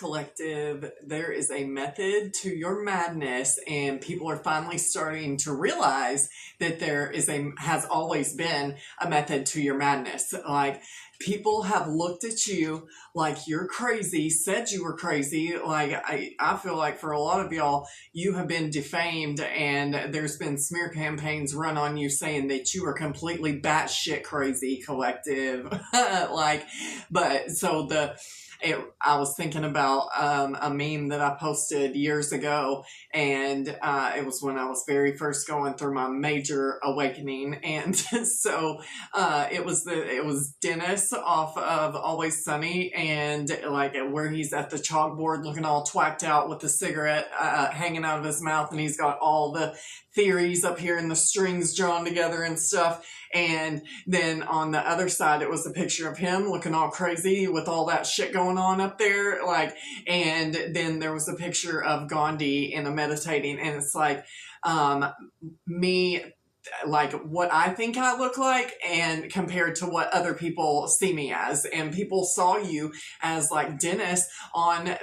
Collective, there is a method to your madness, and people are finally starting to realize that has always been a method to your madness. Like, people have looked at you like you're crazy, said you were crazy. Like, I feel like for a lot of y'all, you have been defamed, and there's been smear campaigns run on you saying that you are completely batshit crazy, Collective. I was thinking about a meme that I posted years ago, and it was when I was very first going through my major awakening, and so it was Dennis off of Always Sunny, and like where he's at the chalkboard looking all twacked out with the cigarette hanging out of his mouth, and he's got all the theories up here and the strings drawn together and stuff. And then on the other side, it was a picture of him looking all crazy with all that shit going on up there. And then there was a picture of Gandhi in a meditating, and it's like, me, like what I think I look like, and compared to what other people see me as. And people saw you as like Dennis on,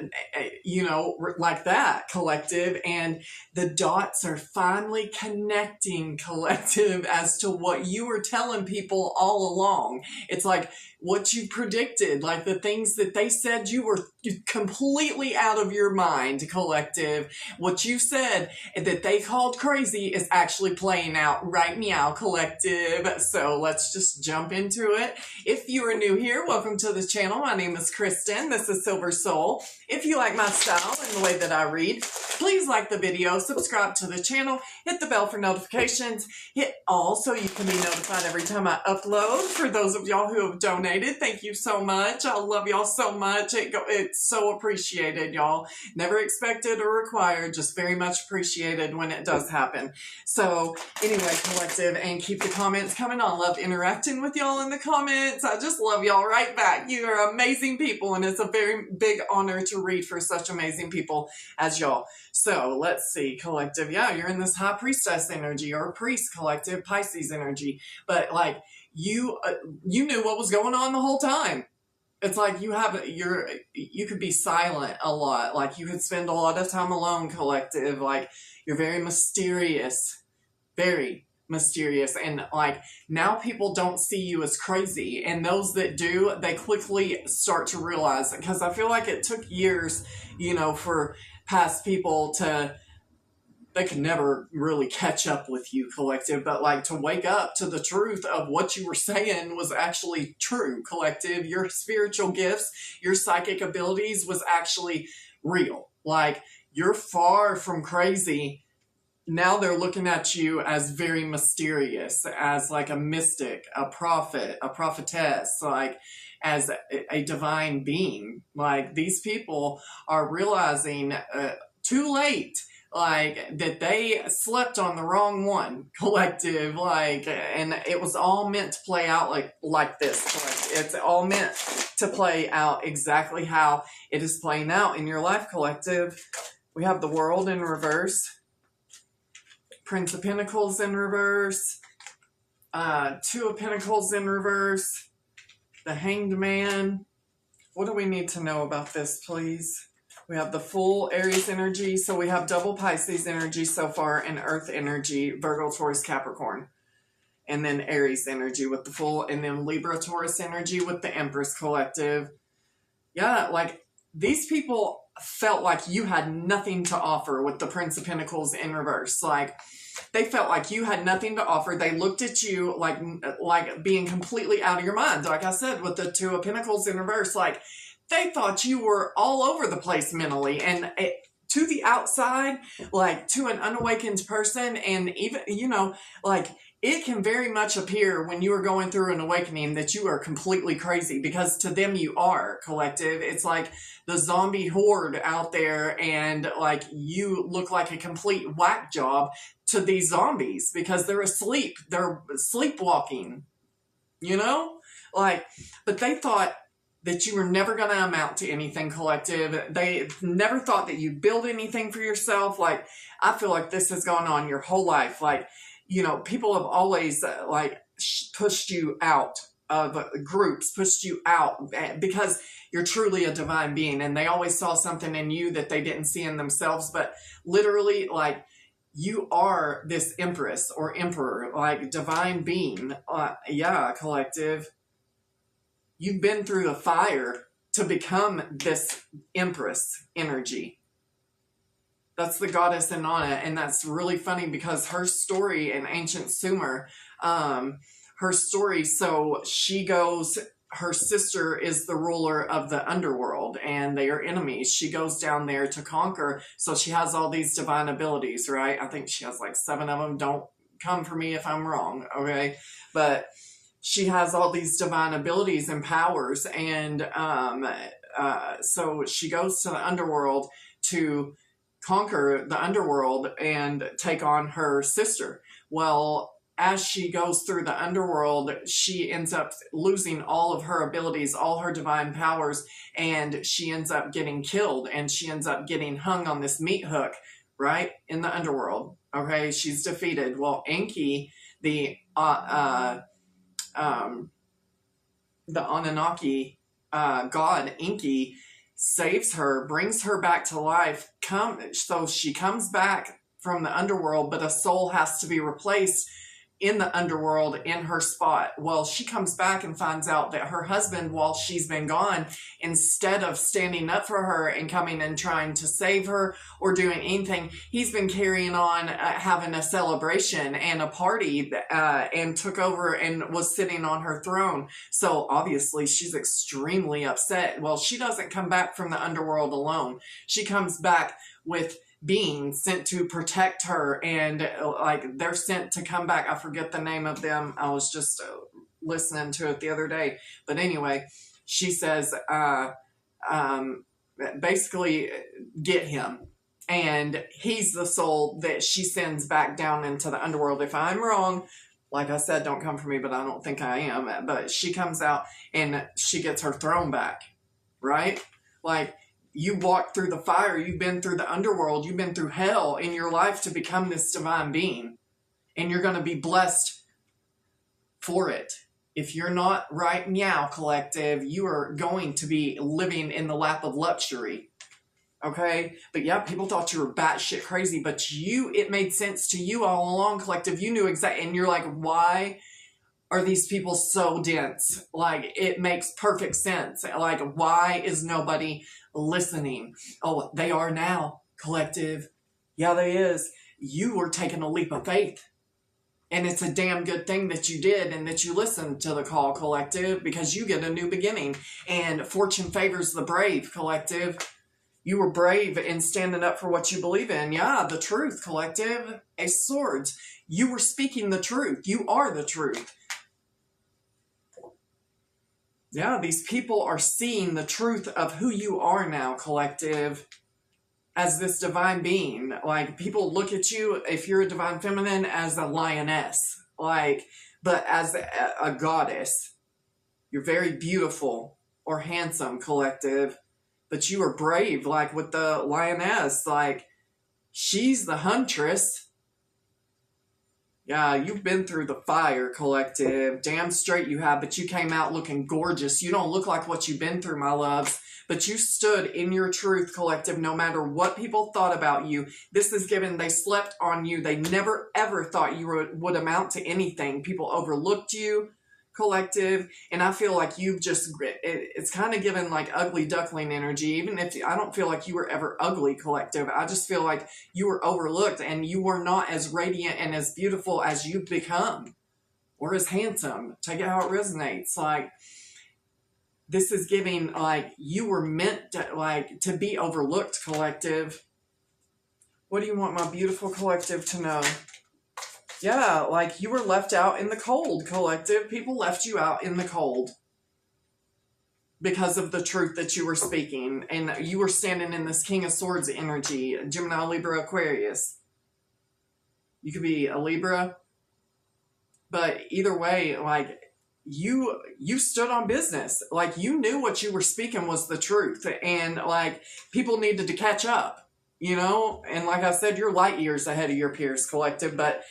like that, Collective. And the dots are finally connecting, Collective, as to what you were telling people all along. It's like what you predicted, like the things that they said you were completely out of your mind, Collective. What you said that they called crazy is actually playing out right now, Collective. So let's just jump into it. If you are new here, welcome to the channel. My name is Kristen. This is Silver Soul. If you like my style and the way that I read, please like the video, subscribe to the channel, hit the bell for notifications, hit all so you can be notified every time I upload. For those of y'all who have donated, thank you so much. I love y'all so much. It's so appreciated, y'all. Never expected or required, just very much appreciated when it does happen. So anyway, Collective, and keep the comments coming. I love interacting with y'all in the comments. I just love y'all right back. You are amazing people, and it's a very big honor to read for such amazing people as y'all. So let's see, Collective. Yeah, you're in this high priestess energy, or priest, Collective, Pisces energy. But like you knew what was going on the whole time. It's like you could be silent a lot. Like you could spend a lot of time alone, Collective. Like you're very mysterious, and like now people don't see you as crazy, and those that do, they quickly start to realize it, because I feel like it took years, for past people they could never really catch up with you, Collective, but like to wake up to the truth of what you were saying was actually true, Collective. Your spiritual gifts, your psychic abilities was actually real. Like you're far from crazy. Now they're looking at you as very mysterious, as like a mystic, a prophet, a prophetess, like as a divine being. Like these people are realizing too late, like that they slept on the wrong one, Collective. Like, and it was all meant to play out like this. Collective. It's all meant to play out exactly how it is playing out in your life, Collective. We have the World in reverse. Prince of Pentacles in reverse, Two of Pentacles in reverse, the Hanged Man. What do we need to know about this, please? We have the full Aries energy, so we have double Pisces energy so far, and Earth energy, Virgo, Taurus, Capricorn. And then Aries energy with the full, and then Libra, Taurus energy with the Empress, Collective. Yeah, like these people felt like you had nothing to offer with the Prince of Pentacles in reverse. Like they felt like you had nothing to offer. They looked at you like being completely out of your mind. Like I said, with the Two of Pentacles in reverse, like they thought you were all over the place mentally, and to the outside, like to an unawakened person, and even, like it can very much appear when you are going through an awakening that you are completely crazy, because to them you are, Collective. It's like the zombie horde out there, and like you look like a complete whack job to these zombies because they're asleep. They're sleepwalking, but they thought that you were never going to amount to anything, Collective. They never thought that you'd build anything for yourself. Like, I feel like this has gone on your whole life. Like, people have always pushed you out groups pushed you out because you're truly a divine being, and they always saw something in you that they didn't see in themselves. But literally, like, you are this empress or emperor, like divine being. Yeah, collective. You've been through the fire to become this empress energy. That's the goddess Inanna, and that's really funny because her story in ancient Sumer, her story, so she goes, her sister is the ruler of the underworld, and they are enemies. She goes down there to conquer, so she has all these divine abilities, right? I think she has like 7 of them. Don't come for me if I'm wrong, okay? But she has all these divine abilities and powers, and so she goes to the underworld to conquer the underworld and take on her sister. Well, as she goes through the underworld, she ends up losing all of her abilities, all her divine powers, and she ends up getting killed, and she ends up getting hung on this meat hook, right, in the underworld. Okay, she's defeated. Well, Enki, the Anunnaki god Enki, saves her, brings her back to life. So she comes back from the underworld, but a soul has to be replaced in the underworld in her spot. Well, she comes back and finds out that her husband, while she's been gone, instead of standing up for her and coming and trying to save her or doing anything, he's been carrying on having a celebration and a party, and took over and was sitting on her throne. So obviously she's extremely upset. Well, she doesn't come back from the underworld alone. She comes back with beings sent to protect her, and like they're sent to come back. I forget the name of them. I was just listening to it the other day. But anyway, she says, basically, get him. And he's the soul that she sends back down into the underworld. If I'm wrong, like I said, don't come for me, but I don't think I am. But she comes out and she gets her throne back, right? Like, you walked through the fire, you've been through the underworld, you've been through hell in your life to become this divine being. And you're going to be blessed for it. If you're not right now, collective, you are going to be living in the lap of luxury. Okay? But yeah, people thought you were batshit crazy, but it made sense to you all along, collective. You knew exactly, and you're like, why are these people so dense? Like, it makes perfect sense. Like, why is nobody listening? Oh, they are now, collective. Yeah, they is. You were taking a leap of faith. And it's a damn good thing that you did and that you listened to the call, collective, because you get a new beginning. And fortune favors the brave, collective. You were brave in standing up for what you believe in. Yeah, the truth, collective. Ace of Swords. You were speaking the truth. You are the truth. Yeah, these people are seeing the truth of who you are now, collective, as this divine being. Like, people look at you, if you're a divine feminine, as a lioness, like, but as a goddess. You're very beautiful or handsome, collective, but you are brave, like with the lioness. Like, she's the huntress. Yeah, you've been through the fire, collective. Damn straight you have, but you came out looking gorgeous. You don't look like what you've been through, my loves, but you stood in your truth, collective, no matter what people thought about you. This is given, they slept on you. They never, ever thought you would amount to anything. People overlooked you, collective, and I feel like you've just, it's kind of given like ugly duckling energy, even if I don't feel like you were ever ugly, collective. I just feel like you were overlooked and you were not as radiant and as beautiful as you've become, or as handsome. Take it how it resonates. Like, this is giving like you were meant to, like, to be overlooked, collective. What do you want my beautiful collective to know? Yeah, like, you were left out in the cold, collective. People left you out in the cold because of the truth that you were speaking. And you were standing in this King of Swords energy, Gemini, Libra, Aquarius. You could be a Libra. But either way, like, you stood on business. Like, you knew what you were speaking was the truth. And, like, people needed to catch up, you know? And like I said, you're light years ahead of your peers, collective. But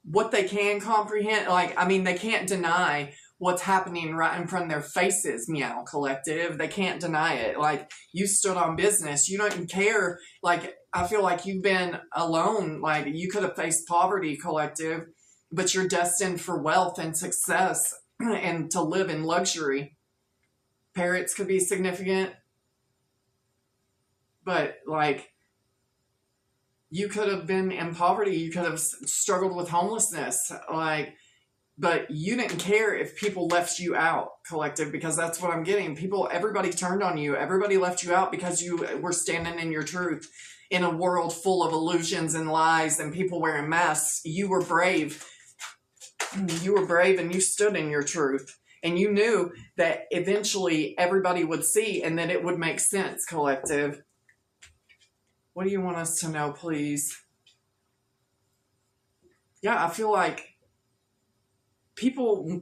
what they can comprehend, like, I mean, they can't deny what's happening right in front of their faces, meow collective. They can't deny it. Like, you stood on business. You don't even care. Like, I feel like you've been alone. Like, you could have faced poverty, collective, but you're destined for wealth and success and to live in luxury. Parrots could be significant, but like, you could have been in poverty. You could have struggled with homelessness. Like, but you didn't care if people left you out, collective, because that's what I'm getting. Everybody turned on you. Everybody left you out because you were standing in your truth in a world full of illusions and lies and people wearing masks. You were brave. You were brave and you stood in your truth. And you knew that eventually everybody would see and that it would make sense, collective. What do you want us to know, please? Yeah, I feel like people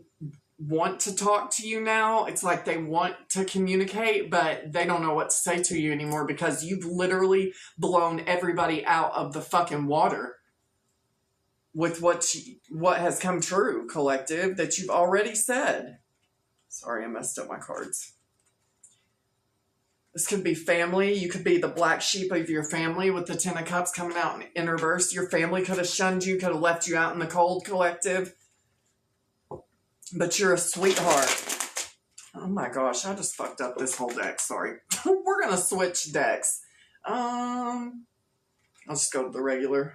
want to talk to you now. It's like they want to communicate, but they don't know what to say to you anymore because you've literally blown everybody out of the fucking water with what has come true, collective, that you've already said. Sorry, I messed up my cards. This could be family. You could be the black sheep of your family with the Ten of Cups coming out in reverse. Your family could have shunned you, could have left you out in the cold, collective. But you're a sweetheart. Oh my gosh, I just fucked up this whole deck. Sorry. We're going to switch decks. I'll just go to the regular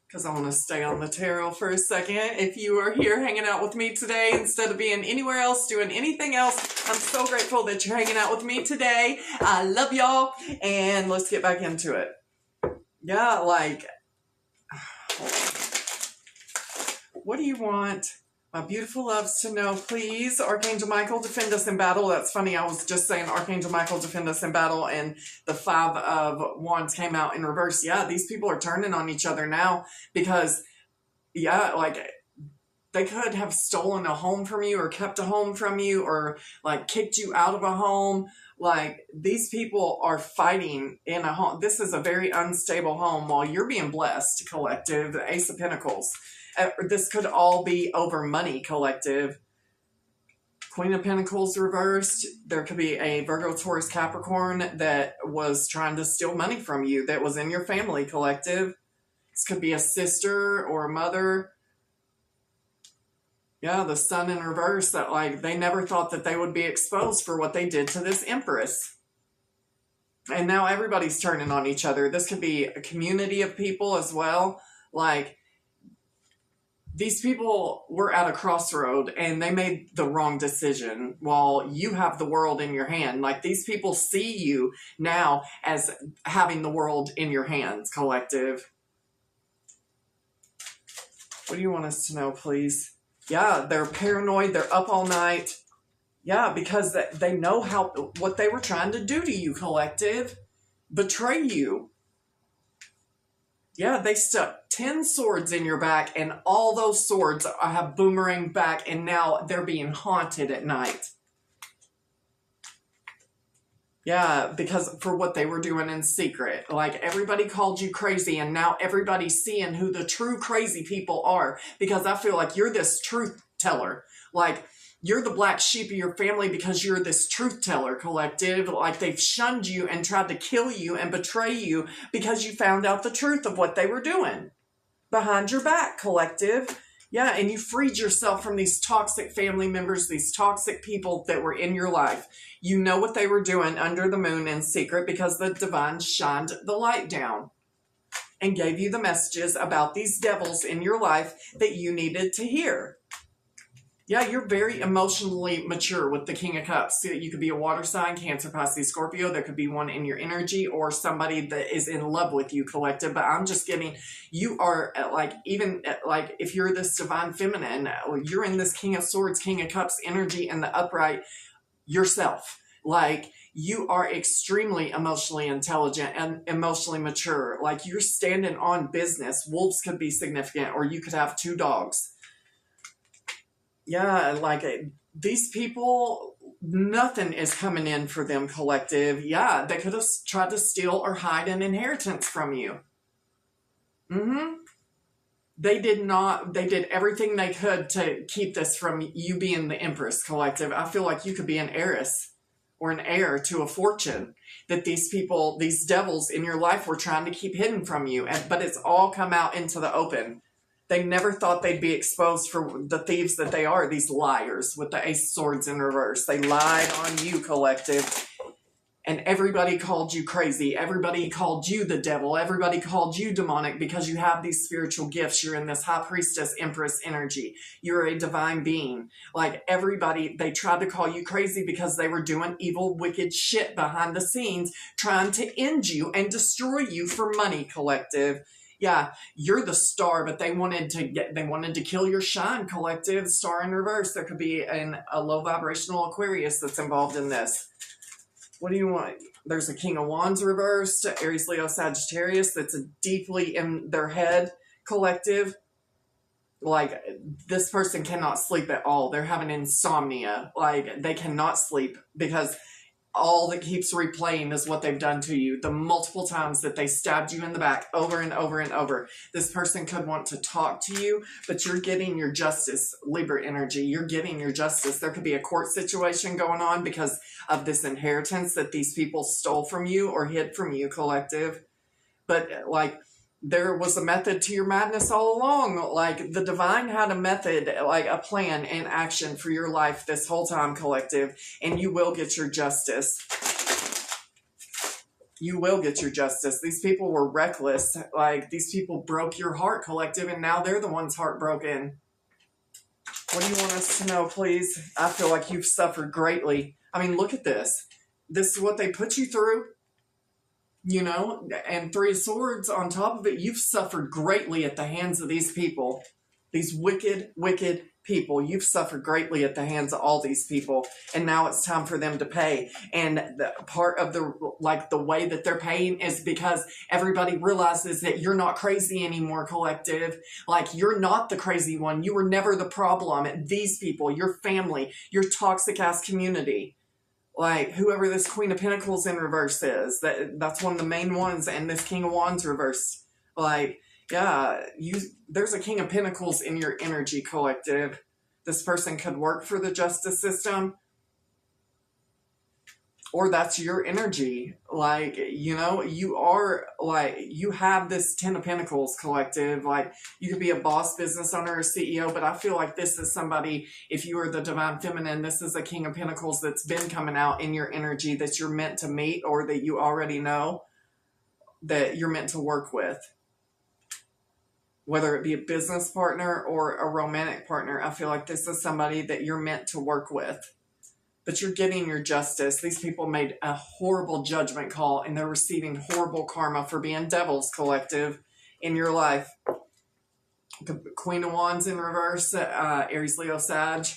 because I want to stay on the tarot for a second. If you are here hanging out with me today instead of being anywhere else, doing anything else, I'm so grateful that you're hanging out with me today. I love y'all. And let's get back into it. Yeah, like, what do you want my beautiful loves to know, please? Archangel Michael, defend us in battle. That's funny. I was just saying Archangel Michael, defend us in battle, and the Five of Wands came out in reverse. Yeah, these people are turning on each other now because, yeah, like, they could have stolen a home from you or kept a home from you or, like, kicked you out of a home. Like, these people are fighting in a home. This is a very unstable home while you're being blessed, collective. The Ace of Pentacles. This could all be over money, collective. Queen of Pentacles reversed. There could be a Virgo, Taurus, Capricorn that was trying to steal money from you that was in your family, collective. This could be a sister or a mother. Yeah, the Sun in reverse, that like they never thought that they would be exposed for what they did to this Empress. And now everybody's turning on each other. This could be a community of people as well. Like, these people were at a crossroad and they made the wrong decision while you have the world in your hand. Like, these people see you now as having the world in your hands, collective. What do you want us to know, please? Yeah, they're paranoid. They're up all night. Yeah, because they know what they were trying to do to you, collective. Betray you. Yeah, they stuck 10 swords in your back, and all those swords have boomerang back, and now they're being haunted at night. Yeah, because for what they were doing in secret. Like, everybody called you crazy, and now everybody's seeing who the true crazy people are. Because I feel like you're this truth teller. Like, you're the black sheep of your family because you're this truth teller, collective. Like, they've shunned you and tried to kill you and betray you because you found out the truth of what they were doing behind your back, collective. Yeah, and you freed yourself from these toxic family members, these toxic people that were in your life. You know what they were doing under the moon in secret because the divine shined the light down and gave you the messages about these devils in your life that you needed to hear. Yeah, you're very emotionally mature with the King of Cups. You could be a water sign, Cancer, Pisces, Scorpio. There could be one in your energy or somebody that is in love with you, collective. But I'm just getting, you are like, even like if you're this divine feminine, you're in this King of Swords, King of Cups energy in the upright yourself. Like, you are extremely emotionally intelligent and emotionally mature. Like, you're standing on business. Wolves could be significant, or you could have 2 dogs. Yeah, like, these people, nothing is coming in for them, collective. Yeah, they could have tried to steal or hide an inheritance from you. They did everything they could to keep this from you being the Empress Collective. I feel like you could be an heiress or an heir to a fortune that these people, these devils in your life were trying to keep hidden from you. But it's all come out into the open. They never thought they'd be exposed for the thieves that they are, these liars with the Ace of Swords in reverse. They lied on you, Collective. And everybody called you crazy. Everybody called you the devil. Everybody called you demonic because you have these spiritual gifts. You're in this high priestess, empress energy. You're a divine being. Like everybody, they tried to call you crazy because they were doing evil, wicked shit behind the scenes, trying to end you and destroy you for money, Collective. Yeah, you're the star, but they wanted to kill your shine, Collective. Star in reverse. There could be a low vibrational Aquarius that's involved in this. What do you want? There's a King of Wands reversed, Aries, Leo, Sagittarius. That's a deeply in their head, Collective. Like, this person cannot sleep at all. They're having insomnia. Like, they cannot sleep because all that keeps replaying is what they've done to you. The multiple times that they stabbed you in the back over and over and over. This person could want to talk to you, but you're getting your justice, Libra energy. You're getting your justice. There could be a court situation going on because of this inheritance that these people stole from you or hid from you, Collective. But like, there was a method to your madness all along. Like, the divine had a method, like a plan and action for your life this whole time, Collective, and you will get your justice. You will get your justice. These people were reckless. Like, these people broke your heart, Collective, and now they're the ones heartbroken. What do you want us to know, please? I feel like you've suffered greatly. I mean, look at this. This is what they put you through. You know, and Three of Swords on top of it, you've suffered greatly at the hands of these people. These wicked, wicked people. You've suffered greatly at the hands of all these people. And now it's time for them to pay. And the part of the way that they're paying is because everybody realizes that you're not crazy anymore, Collective. Like, you're not the crazy one. You were never the problem. These people, your family, your toxic ass community. Like, whoever this Queen of Pentacles in reverse is, that's one of the main ones, and this King of Wands reverse. Like, yeah, there's a King of Pentacles in your energy, Collective. This person could work for the justice system, or that's your energy. Like, you know, you have this Ten of Pentacles, Collective. Like, you could be a boss, business owner, or CEO, but I feel like this is somebody, if you are the divine feminine, this is a King of Pentacles that's been coming out in your energy that you're meant to meet, or that you already know that you're meant to work with. Whether it be a business partner or a romantic partner, I feel like this is somebody that you're meant to work with. But you're getting your justice. These people made a horrible judgment call, and they're receiving horrible karma for being devils, Collective, in your life. The Queen of Wands in reverse, Aries, Leo, Sag.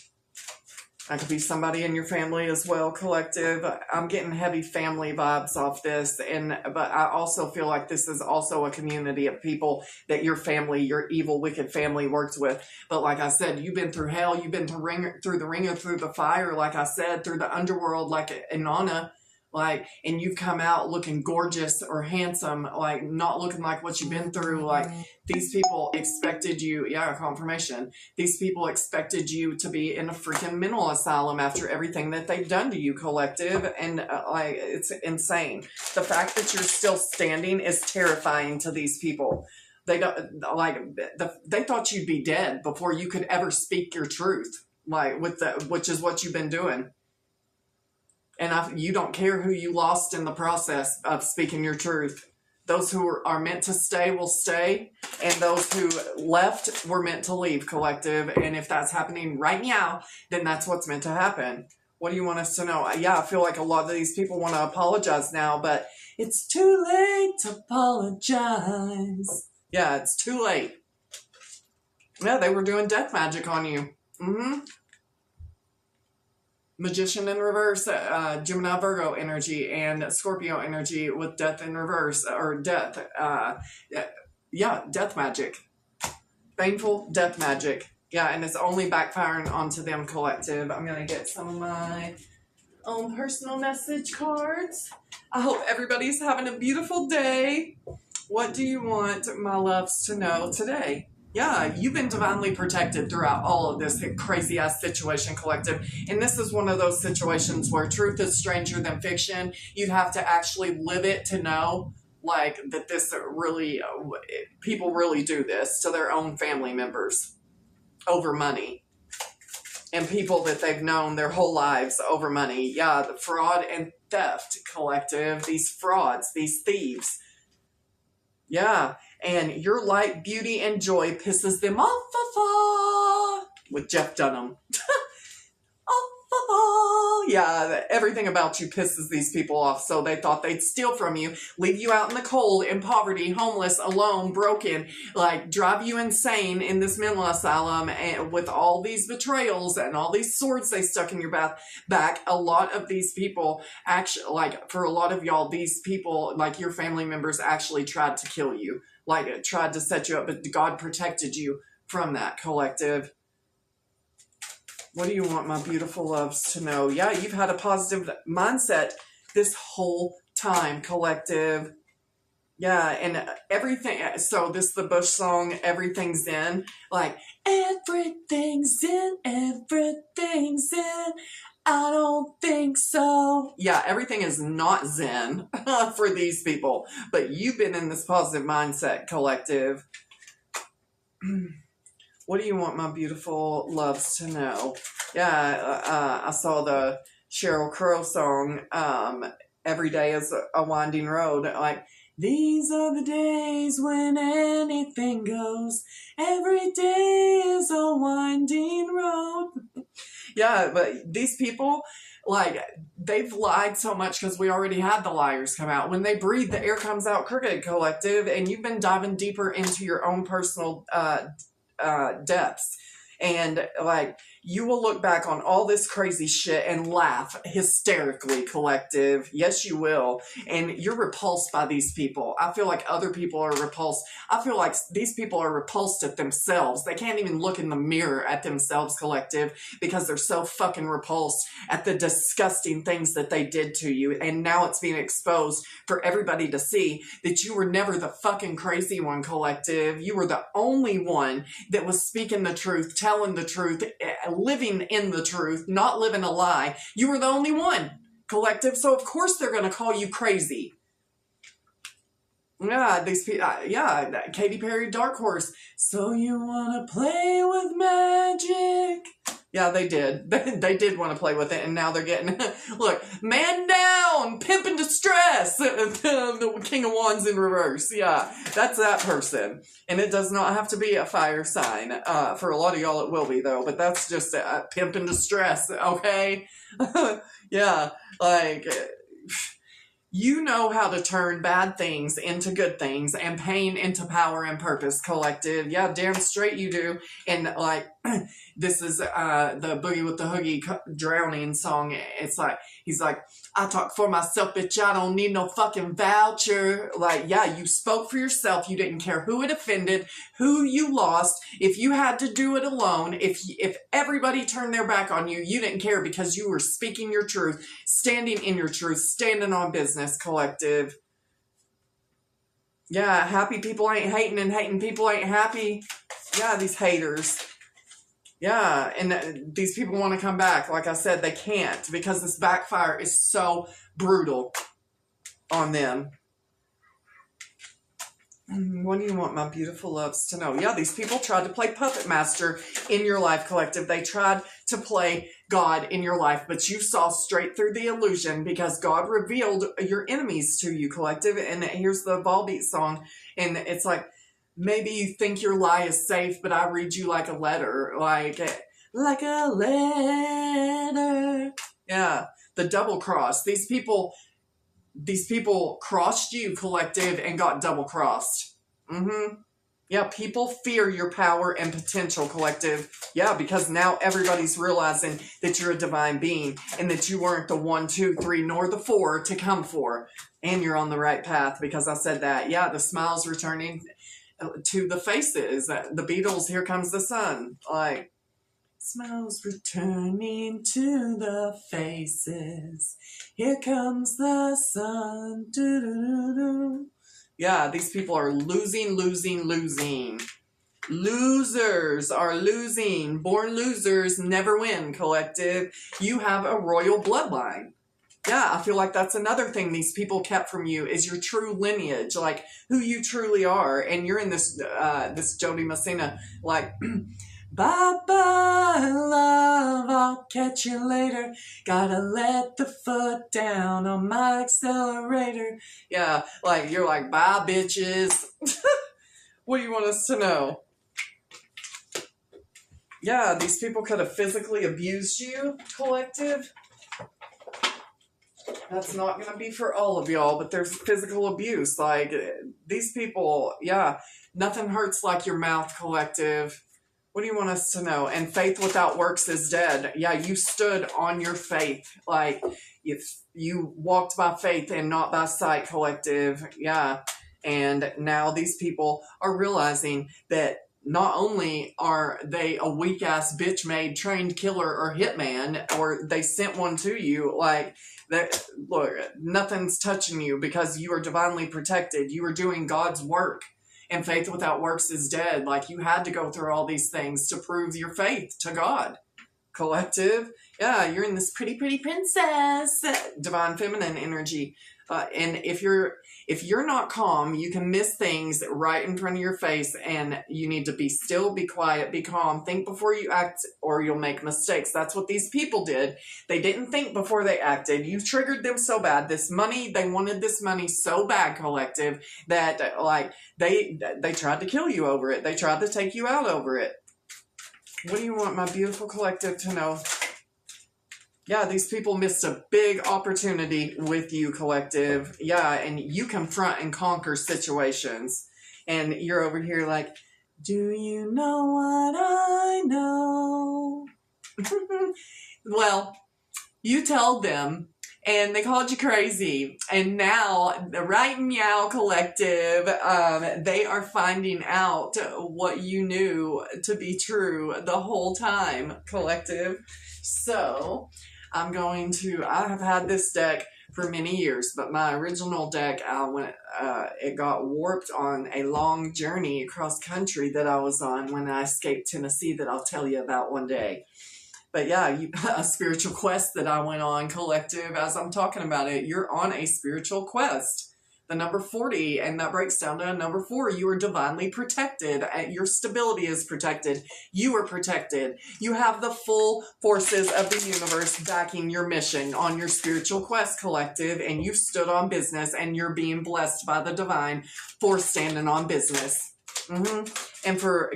That could be somebody in your family as well, Collective. I'm getting heavy family vibes off this, but I also feel like this is also a community of people that your family, your evil, wicked family works with. But like I said, you've been through hell, you've been through the ringer, through the fire, like I said, through the underworld, like Inanna. Like, and you've come out looking gorgeous or handsome, like not looking like what you've been through. Like, these people expected you, confirmation. These people expected you to be in a freaking mental asylum after everything that they've done to you, Collective. And like, it's insane. The fact that you're still standing is terrifying to these people. They don't they thought you'd be dead before you could ever speak your truth, like which is what you've been doing. And you don't care who you lost in the process of speaking your truth. Those who are meant to stay will stay. And those who left were meant to leave, Collective. And if that's happening right now, then that's what's meant to happen. What do you want us to know? Yeah, I feel like a lot of these people want to apologize now, but it's too late to apologize. Yeah, it's too late. Yeah, they were doing death magic on you. Magician in reverse, Gemini, Virgo energy, and Scorpio energy with death in reverse, or death. Death magic. Painful death magic. Yeah, and it's only backfiring onto them, Collective. I'm going to get some of my own personal message cards. I hope everybody's having a beautiful day. What do you want my loves to know today? Yeah, you've been divinely protected throughout all of this crazy ass situation, collective. And this is one of those situations where truth is stranger than fiction. You have to actually live it to know, like, that this really, people really do this to their own family members over money. And people that they've known their whole lives over money. Yeah, the fraud and theft, collective. These frauds, these thieves. Yeah, and your light, beauty, and joy pisses them off. With Jeff Dunham. Yeah, everything about you pisses these people off, so they thought they'd steal from you, leave you out in the cold, in poverty, homeless, alone, broken, like drive you insane in this mental asylum, and with all these betrayals and all these swords they stuck in your back. A lot of these people actually, like, for a lot of y'all, these people, like your family members, actually tried to kill you, like tried to set you up, but God protected you from that, collective. What do you want my beautiful loves to know? Yeah, you've had a positive mindset this whole time, collective. Yeah, and everything. So this is the Bush song, Everything's In. Like, everything's in, everything's in. I don't think so. Yeah, everything is not zen for these people. But you've been in this positive mindset, collective. What do you want my beautiful loves to know? Yeah, I saw the Sheryl Crow song, Every Day is a Winding Road. Like, these are the days when anything goes. Every day is a winding road. Yeah, but these people, like, they've lied so much because we already had the liars come out. When they breathe, the air comes out crooked, collective, and you've been diving deeper into your own personal depths, and like, you will look back on all this crazy shit and laugh hysterically, collective. Yes, you will. And you're repulsed by these people. I feel like other people are repulsed. I feel like these people are repulsed at themselves. They can't even look in the mirror at themselves, collective, because they're so fucking repulsed at the disgusting things that they did to you. And now it's being exposed for everybody to see that you were never the fucking crazy one, collective. You were the only one that was speaking the truth, telling the truth, living in the truth, not living a lie. You were the only one, collective. So of course they're going to call you crazy. Yeah, these people. Yeah, Katy Perry, Dark Horse. So you want to play with magic? Yeah, they did. They did want to play with it, and now they're getting, look, man down, pimp in distress, the King of Wands in reverse. Yeah, that's that person. And it does not have to be a fire sign. For a lot of y'all it will be, though, but that's just a pimp in distress, okay? Yeah, like, you know how to turn bad things into good things and pain into power and purpose, collective. Yeah, damn straight you do. And like, this is the Boogie with the Hoogie Drowning song. It's like, he's like, I talk for myself, bitch, I don't need no fucking voucher. Like, yeah, you spoke for yourself. You didn't care who it offended, who you lost. If you had to do it alone, if everybody turned their back on you, you didn't care because you were speaking your truth, standing in your truth, standing on business, collective. Yeah, happy people ain't hating and hating people ain't happy. Yeah, these haters. Yeah, and these people want to come back. Like I said, they can't because this backfire is so brutal on them. What do you want my beautiful loves to know? Yeah, these people tried to play puppet master in your life, collective. They tried to play God in your life, but you saw straight through the illusion because God revealed your enemies to you, collective. And here's the Volbeat song, and it's like, maybe you think your lie is safe, but I read you like a letter. Like a letter. Yeah, the double cross. These people crossed you, collective, and got double crossed. Yeah, people fear your power and potential, collective. Yeah, because now everybody's realizing that you're a divine being and that you weren't the 1, 2, 3, nor the 4 to come for. And you're on the right path because I said that. Yeah, the smile's returning to the faces. The Beatles, Here Comes the Sun. Like, smiles returning to the faces. Here comes the sun. Doo-doo-doo-doo. Yeah, these people are losing. Losers are losing. Born losers never win, collective. You have a royal bloodline. Yeah, I feel like that's another thing these people kept from you is your true lineage, like who you truly are. And you're in this this Jody Messina, like, bye-bye, love, I'll catch you later. Gotta let the foot down on my accelerator. Yeah, like, you're like, bye, bitches. What do you want us to know? Yeah, these people could have physically abused you, collective. That's not going to be for all of y'all, but there's physical abuse. Like, these people, yeah, nothing hurts like your mouth, collective. What do you want us to know? And faith without works is dead. Yeah, you stood on your faith. Like, if you walked by faith and not by sight, collective. Yeah. And now these people are realizing that not only are they a weak-ass bitch-made trained killer or hitman, or they sent one to you, like, that, look, nothing's touching you because you are divinely protected. You are doing God's work. And faith without works is dead. Like, you had to go through all these things to prove your faith to God. Collective. Yeah, you're in this pretty, pretty princess. Divine feminine energy. And if you're not calm, you can miss things right in front of your face, and you need to be still, be quiet, be calm, think before you act, or you'll make mistakes. That's what these people did. They didn't think before they acted. You triggered them so bad. This money, they wanted this money so bad, collective, that like they tried to kill you over it. They tried to take you out over it. What do you want my beautiful collective to know? Yeah, these people missed a big opportunity with you, collective. Yeah, and you confront and conquer situations. And you're over here like, do you know what I know? Well, you told them, and they called you crazy. And now, the Right Meow Collective, they are finding out what you knew to be true the whole time, collective. So, I have had this deck for many years, but my original deck, it got warped on a long journey across country that I was on when I escaped Tennessee that I'll tell you about one day. But yeah, a spiritual quest that I went on, collective, as I'm talking about it, you're on a spiritual quest. The number 40, and that breaks down to number 4. You are divinely protected. Your stability is protected. You are protected. You have the full forces of the universe backing your mission on your spiritual quest, collective, and you stood on business, and you're being blessed by the divine for standing on business. And for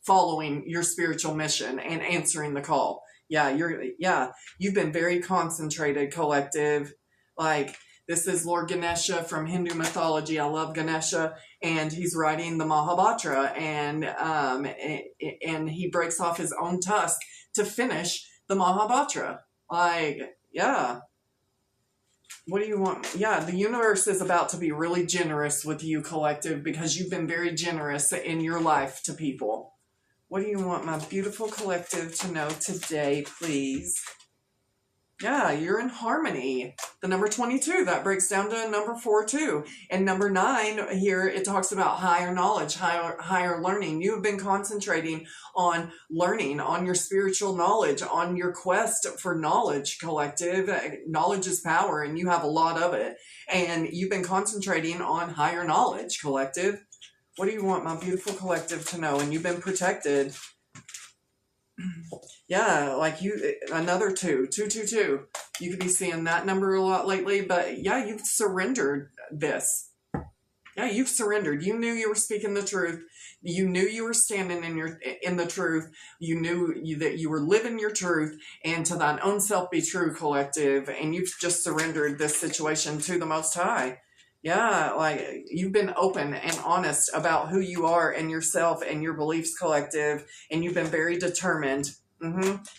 following your spiritual mission and answering the call. You've been very concentrated, collective. Like, this is Lord Ganesha from Hindu mythology. I love Ganesha, and he's writing the Mahabharata, and he breaks off his own tusk to finish the Mahabharata. Like, yeah. What do you want? Yeah, the universe is about to be really generous with you, collective, because you've been very generous in your life to people. What do you want my beautiful collective to know today, please? Yeah, you're in harmony. The number 22, that breaks down to number 4 too. And number 9 here, it talks about higher knowledge, higher learning. You have been concentrating on learning, on your spiritual knowledge, on your quest for knowledge, collective. Knowledge is power, and you have a lot of it. And you've been concentrating on higher knowledge, collective. What do you want my beautiful collective to know? And you've been protected. Yeah, like another 2. You could be seeing that number a lot lately, but yeah, you've surrendered this. Yeah, you've surrendered. You knew you were speaking the truth. You knew you were standing in the truth. You knew that you were living your truth, and to thine own self be true, collective. And you've just surrendered this situation to the Most High. Yeah, like, you've been open and honest about who you are and yourself and your beliefs, collective, and you've been very determined.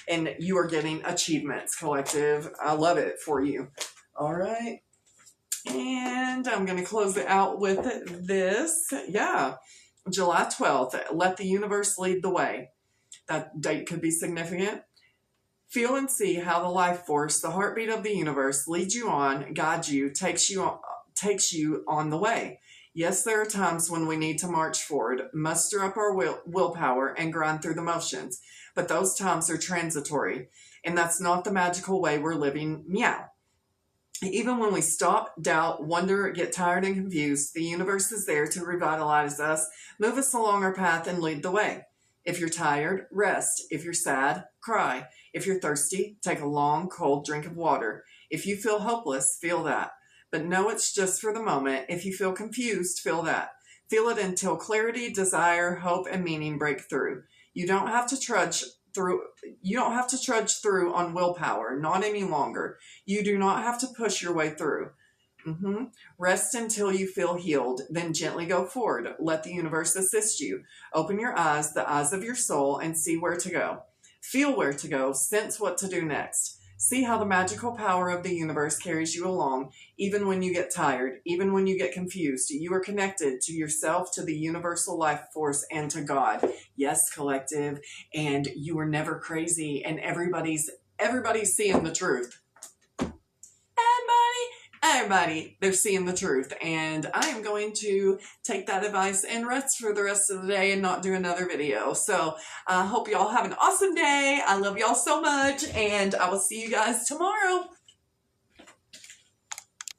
And you are getting achievements, collective. I love it for you. All right. And I'm going to close it out with this. Yeah. July 12th. Let the universe lead the way. That date could be significant. Feel and see how the life force, the heartbeat of the universe, leads you on, guides you, takes you on the way. Yes, there are times when we need to march forward, muster up our willpower, and grind through the motions, but those times are transitory, and that's not the magical way we're living. Meow. Even when we stop, doubt, wonder, get tired, and confused, the universe is there to revitalize us, move us along our path, and lead the way. If you're tired, rest. If you're sad, cry. If you're thirsty, take a long, cold drink of water. If you feel hopeless, feel that. But know it's just for the moment. If you feel confused, feel that. Feel it until clarity, desire, hope, and meaning break through. You don't have to trudge through on willpower, not any longer. You do not have to push your way through. Rest until you feel healed, then gently go forward. Let the universe assist you. Open your eyes, the eyes of your soul, and see where to go. Feel where to go, sense what to do next. See how the magical power of the universe carries you along, even when you get tired, even when you get confused. You are connected to yourself, to the universal life force, and to God. Yes, collective, and you are never crazy, and everybody's seeing the truth. Everybody, they're seeing the truth, and I am going to take that advice and rest for the rest of the day and not do another video. So I hope y'all have an awesome day. I love y'all so much, and I will see you guys tomorrow.